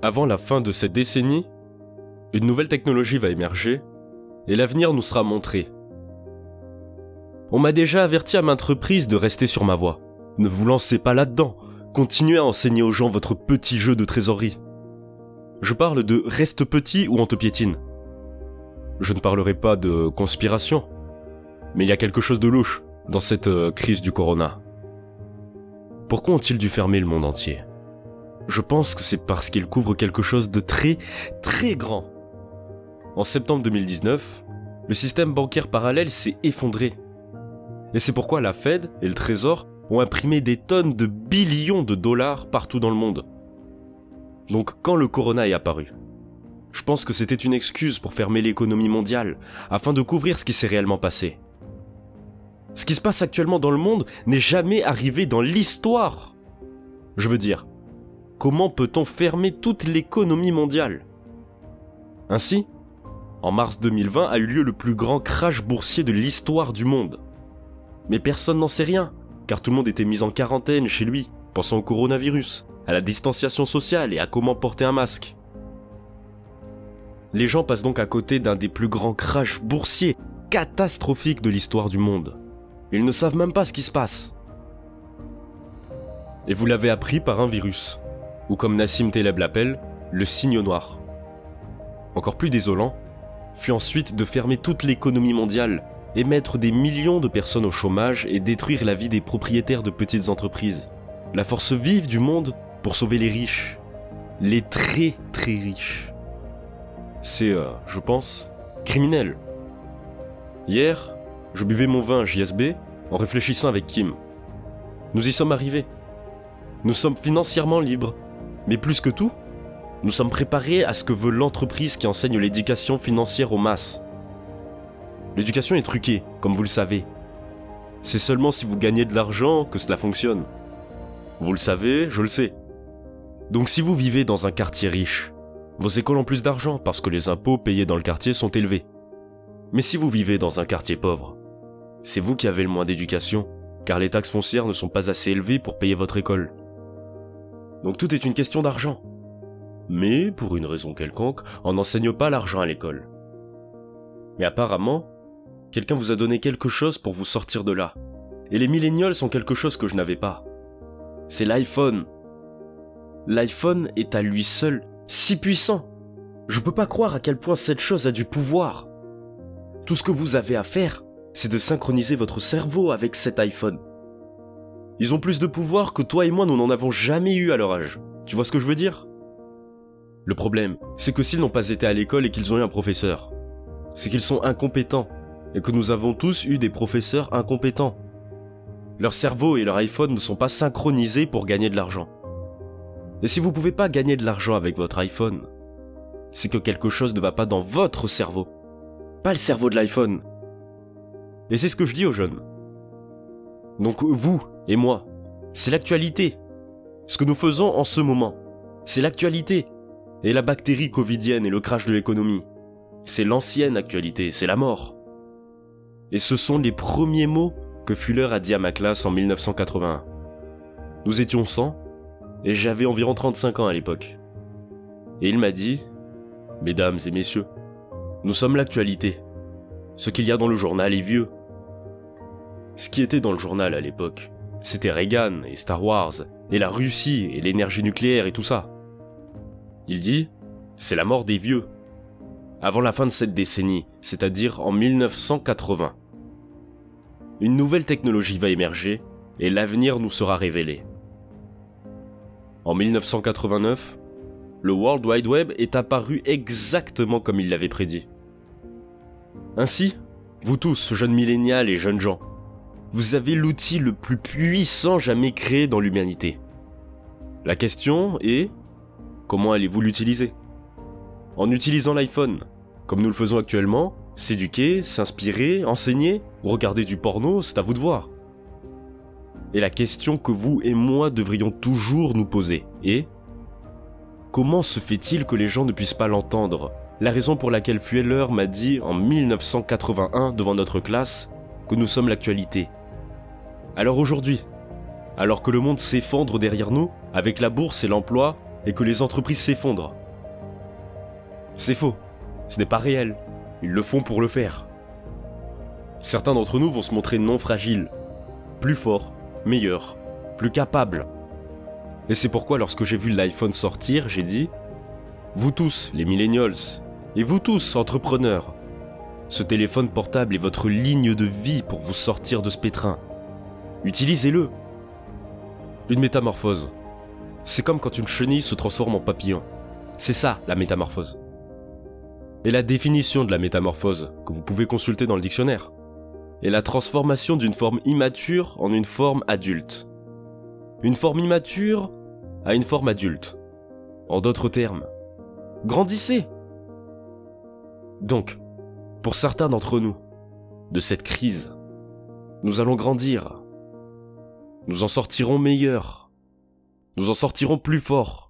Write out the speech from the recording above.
Avant la fin de cette décennie, une nouvelle technologie va émerger et l'avenir nous sera montré. On m'a déjà averti à maintes reprises de rester sur ma voie. Ne vous lancez pas là-dedans, continuez à enseigner aux gens votre petit jeu de trésorerie. Je parle de reste petit ou on te piétine. Je ne parlerai pas de conspiration, mais il y a quelque chose de louche dans cette crise du corona. Pourquoi ont-ils dû fermer le monde entier ? Je pense que c'est parce qu'il couvre quelque chose de très grand. En septembre 2019, le système bancaire parallèle s'est effondré. Et c'est pourquoi la Fed et le Trésor ont imprimé des tonnes de billions de dollars partout dans le monde. Donc quand le corona est apparu, je pense que c'était une excuse pour fermer l'économie mondiale, afin de couvrir ce qui s'est réellement passé. Ce qui se passe actuellement dans le monde n'est jamais arrivé dans l'histoire. Je veux dire, comment peut-on fermer toute l'économie mondiale ? Ainsi, en mars 2020 a eu lieu le plus grand crash boursier de l'histoire du monde. Mais personne n'en sait rien, car tout le monde était mis en quarantaine chez lui, pensant au coronavirus, à la distanciation sociale et à comment porter un masque. Les gens passent donc à côté d'un des plus grands crashs boursiers catastrophiques de l'histoire du monde. Ils ne savent même pas ce qui se passe. Et vous l'avez appris par un virus, ou comme Nassim Taleb l'appelle, le signe noir. Encore plus désolant, fut ensuite de fermer toute l'économie mondiale et mettre des millions de personnes au chômage et détruire la vie des propriétaires de petites entreprises. La force vive du monde pour sauver les riches. Les très riches. C'est, je pense, criminel. Hier, je buvais mon vin JSB en réfléchissant avec Kim. Nous y sommes arrivés. Nous sommes financièrement libres. Mais plus que tout, nous sommes préparés à ce que veut l'entreprise qui enseigne l'éducation financière aux masses. L'éducation est truquée, comme vous le savez. C'est seulement si vous gagnez de l'argent que cela fonctionne. Vous le savez, je le sais. Donc si vous vivez dans un quartier riche, vos écoles ont plus d'argent parce que les impôts payés dans le quartier sont élevés. Mais si vous vivez dans un quartier pauvre, c'est vous qui avez le moins d'éducation, car les taxes foncières ne sont pas assez élevées pour payer votre école. Donc tout est une question d'argent. Mais, pour une raison quelconque, on n'enseigne pas l'argent à l'école. Mais apparemment, quelqu'un vous a donné quelque chose pour vous sortir de là. Et les millennials sont quelque chose que je n'avais pas. C'est l'iPhone. L'iPhone est à lui seul si puissant. Je peux pas croire à quel point cette chose a du pouvoir. Tout ce que vous avez à faire, c'est de synchroniser votre cerveau avec cet iPhone. Ils ont plus de pouvoir que toi et moi nous n'en avons jamais eu à leur âge. Tu vois ce que je veux dire ? Le problème, c'est que s'ils n'ont pas été à l'école et qu'ils ont eu un professeur, c'est qu'ils sont incompétents, et que nous avons tous eu des professeurs incompétents. Leur cerveau et leur iPhone ne sont pas synchronisés pour gagner de l'argent. Et si vous pouvez pas gagner de l'argent avec votre iPhone, c'est que quelque chose ne va pas dans votre cerveau, pas le cerveau de l'iPhone. Et c'est ce que je dis aux jeunes. Donc vous et moi, c'est l'actualité. Ce que nous faisons en ce moment, c'est l'actualité. Et la bactérie covidienne et le crash de l'économie, c'est l'ancienne actualité, c'est la mort. Et ce sont les premiers mots que Fuller a dit à ma classe en 1981. Nous étions 100, et j'avais environ 35 ans à l'époque. Et il m'a dit, « Mesdames et messieurs, nous sommes l'actualité. Ce qu'il y a dans le journal est vieux. » Ce qui était dans le journal à l'époque, c'était Reagan et Star Wars, et la Russie et l'énergie nucléaire et tout ça. Il dit, c'est la mort des vieux. Avant la fin de cette décennie, c'est-à-dire en 1980. Une nouvelle technologie va émerger et l'avenir nous sera révélé. En 1989, le World Wide Web est apparu exactement comme il l'avait prédit. Ainsi, vous tous, jeunes millénials et jeunes gens, vous avez l'outil le plus puissant jamais créé dans l'humanité. La question est, comment allez-vous l'utiliser ? En utilisant l'iPhone, comme nous le faisons actuellement, s'éduquer, s'inspirer, enseigner, ou regarder du porno, c'est à vous de voir. Et la question que vous et moi devrions toujours nous poser est, comment se fait-il que les gens ne puissent pas l'entendre ? La raison pour laquelle Fuller m'a dit en 1981 devant notre classe que nous sommes l'actualité. Alors aujourd'hui, alors que le monde s'effondre derrière nous, avec la bourse et l'emploi, et que les entreprises s'effondrent. C'est faux, ce n'est pas réel, ils le font pour le faire. Certains d'entre nous vont se montrer non fragiles, plus forts, meilleurs, plus capables. Et c'est pourquoi lorsque j'ai vu l'iPhone sortir, j'ai dit « Vous tous, les millennials, et vous tous, entrepreneurs, ce téléphone portable est votre ligne de vie pour vous sortir de ce pétrin. Utilisez-le. » Une métamorphose. C'est comme quand une chenille se transforme en papillon. C'est ça, la métamorphose. Et la définition de la métamorphose, que vous pouvez consulter dans le dictionnaire, est la transformation d'une forme immature en une forme adulte. Une forme immature à une forme adulte. En d'autres termes, grandissez. Donc, pour certains d'entre nous, de cette crise, nous allons grandir. Nous en sortirons meilleurs. Nous en sortirons plus forts.